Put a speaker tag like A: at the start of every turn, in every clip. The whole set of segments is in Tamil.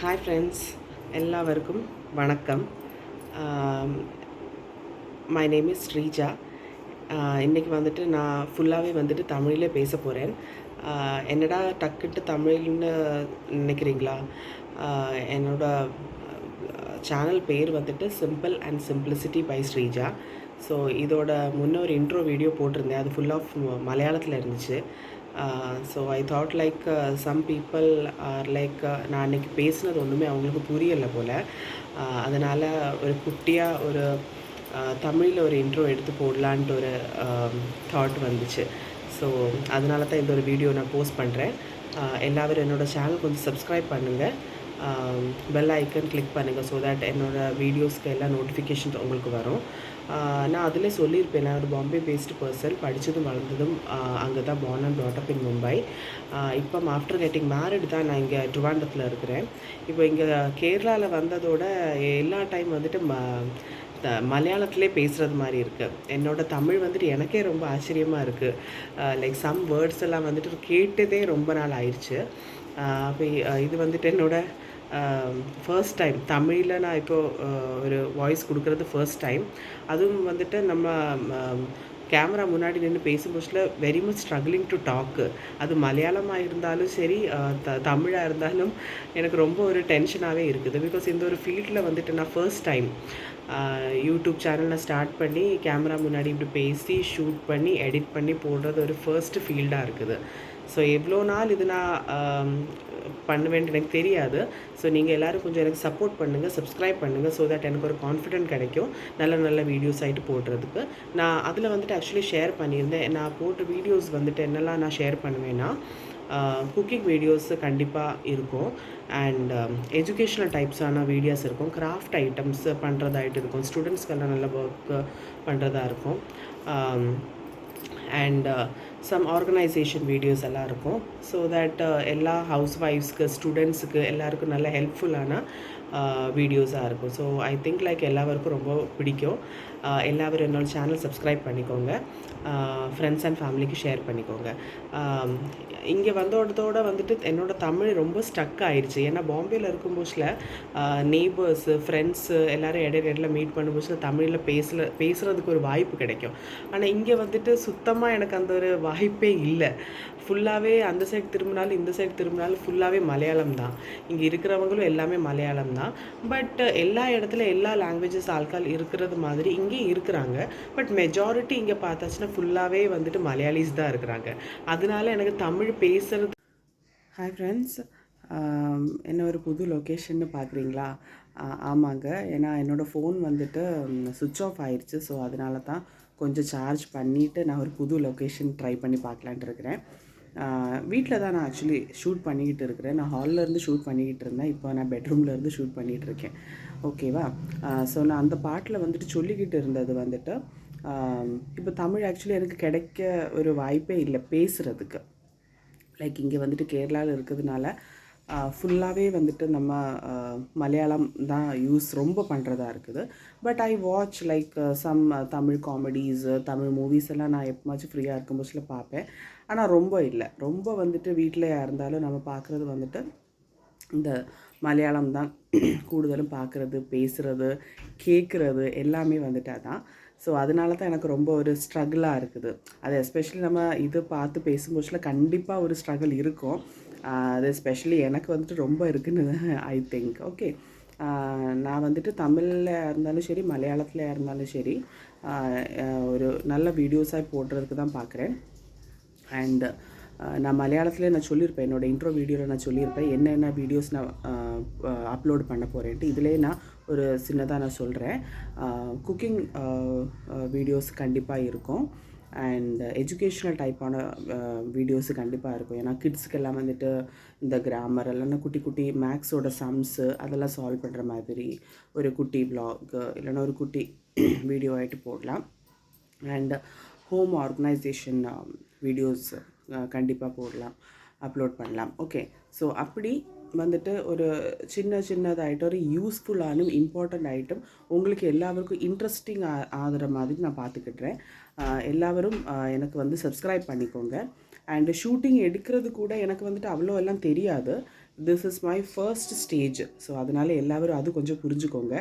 A: ஹாய் ஃப்ரெண்ட்ஸ், எல்லாருக்கும் வணக்கம். My name is Sreeja. இன்றைக்கி வந்துட்டு நான் ஃபுல்லாகவே வந்துட்டு தமிழிலே பேச போகிறேன். என்னடா டக்குட்டு தமிழ்னு நினைக்கிறீங்களா? என்னோட சேனல் பேர் வந்துட்டு simple and simplicity by Sreeja. So இதோட முன்ன ஒரு இன்ட்ரோ வீடியோ போட்டிருந்தேன். அது ஃபுல் ஆஃப் மலையாளத்தில் இருந்துச்சு. So I thought like some people are like நான் அன்றைக்கி பேசுனது ஒன்றுமே அவங்களுக்கு புரியலை போல். அதனால் ஒரு குட்டியாக ஒரு தமிழில் ஒரு இன்ட்ரோ எடுத்து போடலான்ட்டு ஒரு தாட் வந்துச்சு. ஸோ அதனால தான் இந்த ஒரு வீடியோ நான் போஸ்ட் பண்ணுறேன். எல்லாரும் என்னோடய சேனல் கொஞ்சம் சப்ஸ்கிரைப் பண்ணுங்கள், பெல் ஐக்கன் கிளிக் பண்ணுங்கள். ஸோ தட் என்னோடய வீடியோஸ்க்கு எல்லாம் நோட்டிஃபிகேஷன் உங்களுக்கு வரும். நான் அதிலே சொல்லியிருப்பேன், நான் ஒரு பாம்பே பேஸ்டு பர்சன், படித்ததும் வளர்ந்ததும் அங்கே தான் பார்ன் அண்ட் ப்ராட் அப் இன் மும்பை. இப்போ ஆஃப்டர் கெட்டிங் மேரிட் தான் நான் இங்கே ட்ரிவாண்டத்தில் இருக்கிறேன். இப்போ இங்கே கேரளாவில் வந்ததோட எல்லா டைம் வந்துட்டு மலையாளத்திலே பேசுகிறது மாதிரி இருக்குது. என்னோடய தமிழ் வந்துட்டு எனக்கே ரொம்ப ஆச்சரியமாக இருக்குது. லைக் சம் வேர்ட்ஸ் எல்லாம் வந்துட்டு கேட்டதே ரொம்ப நாள் ஆயிடுச்சு. அப்போ இது வந்துட்டு என்னோடய ஃபர்ஸ்ட் டைம் தமிழில் நான் இப்போது ஒரு வாய்ஸ் கொடுக்குறது ஃபர்ஸ்ட் டைம். அதுவும் வந்துட்டு நம்ம கேமரா முன்னாடி நின்று பேசும்போதுல very much struggling to talk. அது மலையாளமாக இருந்தாலும் சரி, தமிழாக இருந்தாலும் எனக்கு ரொம்ப ஒரு டென்ஷனாகவே இருக்குது. பிகாஸ் இந்த ஒரு ஃபீல்டில் வந்துட்டு நான் ஃபர்ஸ்ட் டைம் யூடியூப் சேனலில் ஸ்டார்ட் பண்ணி கேமரா முன்னாடி இப்படி பேசி ஷூட் பண்ணி எடிட் பண்ணி போடுறது ஒரு ஃபர்ஸ்ட் ஃபீல்டாக இருக்குது. ஸோ எவ்வளோ நாள் இது நான் பண்ணுவேன்ட்டு எனக்கு தெரியாது. ஸோ நீங்கள் எல்லோரும் கொஞ்சம் எனக்கு சப்போர்ட் பண்ணுங்கள், சப்ஸ்கிரைப் பண்ணுங்கள். ஸோ தட் எனக்கு ஒரு கான்ஃபிடென்ட் கிடைக்கும் நல்ல நல்ல வீடியோஸ் ஆகிட்டு போடுறதுக்கு. நான் அதில் வந்துட்டு ஆக்சுவலி ஷேர் பண்ணியிருந்தேன். நான் போட்ட வீடியோஸ் வந்துட்டு என்னெல்லாம் நான் ஷேர் பண்ணுவேன்னா, குக்கிங் வீடியோஸ் கண்டிப்பாக இருக்கும், அண்ட் எஜுகேஷ்னல் டைப்ஸான வீடியோஸ் இருக்கும், கிராஃப்ட் ஐட்டம்ஸ் பண்ணுறதாயிட்டு இருக்கும், ஸ்டூடெண்ட்ஸ்க்கெல்லாம் நல்ல ஒர்க் பண்ணுறதா இருக்கும், அண்ட் சம் ஆர்கனைசேஷன் வீடியோஸ் எல்லாம் இருக்கும். ஸோ தட் எல்லா ஹவுஸ் ஒய்ஃப்ஸ்க்கு, ஸ்டூடெண்ட்ஸுக்கு எல்லாருக்கும் நல்ல ஹெல்ப்ஃபுல்லான வீடியோஸாக இருக்கும். ஸோ ஐ திங்க் லைக் எல்லாருக்கும் ரொம்ப பிடிக்கும். எல்லாரும் என்னோட சேனல் சப்ஸ்கிரைப் பண்ணிக்கோங்க, ஃப்ரெண்ட்ஸ் அண்ட் ஃபேமிலிக்கு ஷேர் பண்ணிக்கோங்க. இங்கே வந்தோடத்தோடு வந்துட்டு என்னோடய தமிழ் ரொம்ப ஸ்டக் ஆயிடுச்சு. ஏன்னா பாம்பேயில் இருக்கும்போதுல நெய்பர்ஸு, ஃப்ரெண்ட்ஸு எல்லோரும் இடையில மீட் பண்ணும்போது தமிழில் பேசுகிறதுக்கு ஒரு வாய்ப்பு கிடைக்கும். ஆனால் இங்கே வந்துட்டு சுத்தமாக எனக்கு அந்த ஒரு வாய்ப்பே இல்லை. ஃபுல்லாகவே அந்த சைடு திரும்பினாலும் இந்த சைடு திரும்பினாலும் ஃபுல்லாகவே மலையாளம் தான். இங்கே இருக்கிறவங்களும் எல்லாமே மலையாளம் தான். பட் எல்லா இடத்துல எல்லா லாங்குவேஜஸ் ஆட்கள் இருக்கிறது மாதிரி இங்கேயும் இருக்கிறாங்க. பட் மெஜாரிட்டி இங்கே பார்த்தாச்சுன்னா ஃபுல்லாகவே வந்துட்டு மலையாளிஸ் தான் இருக்கிறாங்க. அதனால எனக்கு தமிழ் பேசுகிறது. ஹாய் ஃப்ரெண்ட்ஸ், என்ன ஒரு புது லொக்கேஷன்னு பார்க்குறீங்களா? ஆமாங்க, ஏன்னா என்னோடய ஃபோன் வந்துட்டு சுவிட்ச் ஆஃப் ஆயிடுச்சு. ஸோ அதனால தான் கொஞ்சம் சார்ஜ் பண்ணிவிட்டு நான் ஒரு புது லொக்கேஷன் ட்ரை பண்ணி பார்க்கலான்ட்டு இருக்கிறேன். வீட்டில் தான் நான் ஆக்சுவலி ஷூட் பண்ணிக்கிட்டு இருக்கிறேன். நான் ஹால்லேருந்து ஷூட் பண்ணிக்கிட்டு இருந்தேன். இப்போ நான் பெட்ரூம்லேருந்து ஷூட் பண்ணிகிட்ருக்கேன். ஓகேவா? ஸோ நான் அந்த பாட்டில் வந்துட்டு சொல்லிக்கிட்டு இருந்தது வந்துட்டு, இப்போ தமிழ் ஆக்சுவலி எனக்கு கிடைக்க ஒரு வாய்ப்பே இல்லை பேசுகிறதுக்கு. லைக் இங்கே வந்துட்டு கேரளாவில் இருக்கிறதுனால ஃபுல்லாகவே வந்துட்டு நம்ம மலையாளம் தான் யூஸ் ரொம்ப பண்ணுறதா இருக்குது. But I watch like some Tamil comedies, Tamil movies எல்லாம் நான் எப்போமாச்சும் ஃப்ரீயாக இருக்கும்போதுல பார்ப்பேன். ஆனால் ரொம்ப இல்லை, ரொம்ப வந்துட்டு வீட்டில் இருந்தாலும் நம்ம பார்க்குறது வந்துட்டு இந்த மலையாளம் தான் கூடுதலும் பார்க்குறது, பேசுகிறது, கேட்குறது எல்லாமே வந்துட்டு அதான். ஸோ அதனால தான் எனக்கு ரொம்ப ஒரு ஸ்ட்ரகிளாக இருக்குது. அது எஸ்பெஷலி நம்ம இது பார்த்து பேசும்போதுல கண்டிப்பாக ஒரு ஸ்ட்ரகிள் இருக்கும். அது எஸ்பெஷலி எனக்கு வந்துட்டு ரொம்ப இருக்குன்னு ஐ திங்க். ஓகே, நான் வந்துட்டு தமிழில் இருந்தாலும் சரி, மலையாளத்தில் இருந்தாலும் சரி, ஒரு நல்ல வீடியோஸாக போடுறதுக்கு தான் பார்க்குறேன். அண்ட் நான் மலையாளத்தில் நான் சொல்லியிருப்பேன், என்னோடய இன்ட்ரோ வீடியோவில் நான் சொல்லியிருப்பேன் என்னென்ன வீடியோஸ் நான் அப்லோட் பண்ண போகிறேன்ட்டு. இதிலே நான் ஒரு சின்னதாக நான் சொல்கிறேன். குக்கிங் வீடியோஸ் கண்டிப்பாக இருக்கும், அண்ட் எஜுகேஷ்னல் டைப்பான வீடியோஸு கண்டிப்பாக இருக்கும். ஏன்னா கிட்ஸுக்கெல்லாம் வந்துட்டு இந்த கிராமர் இல்லைன்னா குட்டி குட்டி மேக்ஸோட சம்ஸு அதெல்லாம் சால்வ் பண்ணுற மாதிரி ஒரு குட்டி வ்ளாகு இல்லைன்னா ஒரு குட்டி வீடியோ ஆகிட்டு போடலாம். அண்ட் ஹோம் ஆர்கனைசேஷன் வீடியோஸ் கண்டிப்பாக போடலாம், அப்லோட் பண்ணலாம். ஓகே, ஸோ அப்படி வந்துட்டு ஒரு சின்னதாகிட்டு ஒரு யூஸ்ஃபுல்லான இம்பார்ட்டண்ட் ஐட்டம் உங்களுக்கு எல்லாருக்கும் இன்ட்ரெஸ்டிங் ஆகிற மாதிரி நான் பார்த்துக்கிட்டுறேன். எல்லாரும் எனக்கு வந்து சப்ஸ்கிரைப் பண்ணிக்கோங்க. அண்டு ஷூட்டிங் எடுக்கிறது கூட எனக்கு வந்துட்டு அவ்வளோ எல்லாம் தெரியாது. This is my first stage. So அதனால் எல்லாரும் அது கொஞ்சம் புரிஞ்சுக்கோங்க.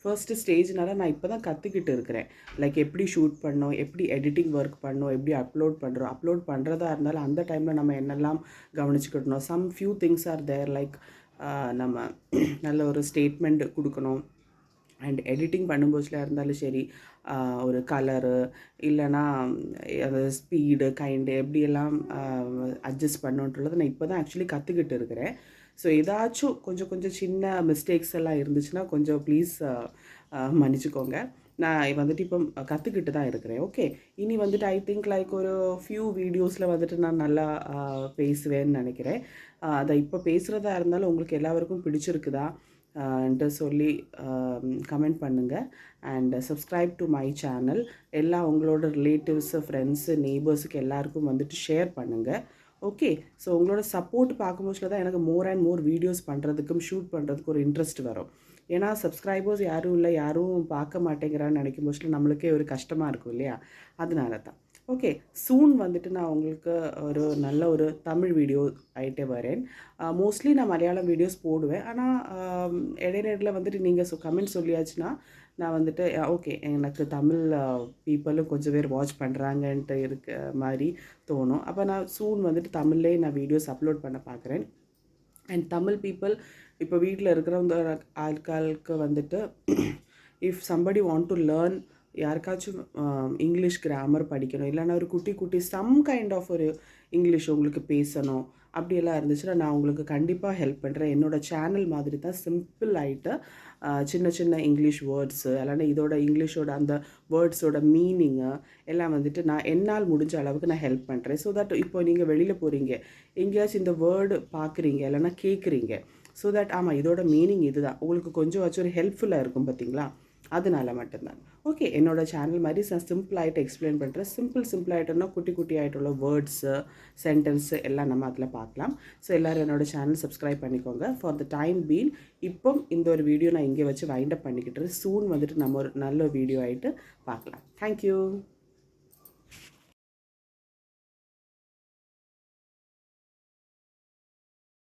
A: ஃபர்ஸ்ட்டு ஸ்டேஜ்னால நான் இப்போ தான் கற்றுக்கிட்டு இருக்கிறேன். லைக் எப்படி ஷூட் பண்ணணும், எப்படி எடிட்டிங் ஒர்க் பண்ணணும், எப்படி அப்லோட் பண்ணுறதா இருந்தாலும் அந்த டைமில் நம்ம என்னெல்லாம் கவனிச்சுக்கிடணும். Some few things are there like நம்ம நல்ல ஒரு ஸ்டேட்மெண்ட் கொடுக்கணும். அண்ட் எடிட்டிங் பண்ணும்போதுல இருந்தாலும் சரி, ஒரு கலரு இல்லைனா அது ஸ்பீடு எப்படியெல்லாம் அட்ஜஸ்ட் பண்ணுன்றதை நான் இப்போ தான் ஆக்சுவலி கற்றுக்கிட்டு இருக்கிறேன். ஸோ ஏதாச்சும் கொஞ்சம் கொஞ்சம் சின்ன மிஸ்டேக்ஸ் எல்லாம் இருந்துச்சுன்னா கொஞ்சம் ப்ளீஸ் மன்னிச்சுக்கோங்க. நான் வந்துட்டு இப்போ கற்றுக்கிட்டு தான் இருக்கிறேன். ஓகே, இனி வந்துட்டு ஐ திங்க் லைக் ஒரு ஃபியூ வீடியோஸில் வந்துட்டு நான் நல்லா பேசுவேன்னு நினைக்கிறேன். அதை இப்போ பேசுகிறதா இருந்தாலும் உங்களுக்கு எல்லாருக்கும் பிடிச்சிருக்குதா ன்ட்டு சொல்லி கமெண்ட் பண்ணுங்கள். And subscribe to my channel. எல்லா உங்களோட ரிலேட்டிவ்ஸு, ஃப்ரெண்ட்ஸு, நெய்பர்ஸுக்கு எல்லாருக்கும் வந்துட்டு ஷேர் பண்ணுங்கள். ஓகே, ஸோ உங்களோட சப்போர்ட் பார்க்கும்போதுல தான் எனக்கு மோர் அண்ட் மோர் வீடியோஸ் பண்ணுறதுக்கும் ஷூட் பண்ணுறதுக்கு ஒரு இன்ட்ரெஸ்ட் வரும். ஏன்னா சப்ஸ்கிரைபர்ஸ் யாரும் இல்லை, யாரும் பார்க்க மாட்டேங்கிறான்னு நினைக்கும் போதுல நம்மளுக்கே ஒரு கஷ்டமாக இருக்கும் இல்லையா? அதனால தான். ஓகே, சூன் வந்துட்டு நான் உங்களுக்கு ஒரு நல்ல ஒரு தமிழ் வீடியோ ஆகிட்டே வரேன். மோஸ்ட்லி நான் மலையாளம் வீடியோஸ் போடுவேன். ஆனால் இடையில வந்துட்டு நீங்கள் கமெண்ட் சொல்லியாச்சுன்னா நான் வந்துட்டு ஓகே, எனக்கு தமிழ் பீப்புளும் கொஞ்சம் பேர் வாட்ச் பண்ணுறாங்கன்ட்டு இருக்க மாதிரி தோணும். அப்போ நான் சூன் வந்துட்டு தமிழ்லேயே நான் வீடியோஸ் அப்லோட் பண்ண பார்க்குறேன். அண்ட் தமிழ் பீப்புள் இப்போ வீட்டில் இருக்கிறவங்க ஆட்களுக்கு வந்துட்டு if somebody want to learn, யாருக்காச்சும் இங்கிலீஷ் கிராமர் படிக்கணும், இல்லைன்னா ஒரு குட்டி சம் கைண்ட் ஆஃப் ஒரு இங்கிலீஷ் உங்களுக்கு பேசணும் அப்படியெல்லாம் இருந்துச்சுன்னா நான் உங்களுக்கு கண்டிப்பாக ஹெல்ப் பண்ணுறேன். என்னோடய சேனல் மாதிரி தான் சிம்பிள் ஆகிட்டு சின்ன இங்கிலீஷ் வேர்ட்ஸு இல்லைன்னா இதோட இங்கிலீஷோட அந்த வேர்ட்ஸோட மீனிங்கு எல்லாம் வந்துட்டு நான் என்னால் முடிஞ்ச அளவுக்கு நான் ஹெல்ப் பண்ணுறேன். ஸோ தட் இப்போ நீங்கள் வெளியில் போகிறீங்க, எங்கேயாச்சும் இந்த வேர்டு பார்க்குறீங்க இல்லைன்னா கேட்குறீங்க, ஸோ தட் ஆமாம் இதோட மீனிங் இதுதான், உங்களுக்கு கொஞ்சம் ஒரு ஹெல்ப்ஃபுல்லாக இருக்கும் பார்த்தீங்களா? அதனால மட்டும்தான். ஓகே, என்னோடய சேனல் மாதிரி நான் சிம்பிள் ஆகிட்டு எக்ஸ்பிளைன் பண்ணுறேன். சிம்பிள் ஆகிட்டோன்னா குட்டி ஆகிட்டுள்ள வேர்ட்ஸு, சென்டென்ஸு எல்லாம் நம்ம அதில் பார்க்கலாம். ஸோ எல்லோரும் என்னோடய சேனல் சப்ஸ்கிரைப் பண்ணிக்கோங்க. ஃபார் த டைம் பீன் இப்போ இந்த ஒரு வீடியோ நான் இங்கே வச்சு வைண்ட் அப் பண்ணிக்கிட்டு சூன் வந்துட்டு நம்ம ஒரு நல்ல வீடியோ ஆகிட்டு பார்க்கலாம். தேங்க்யூ.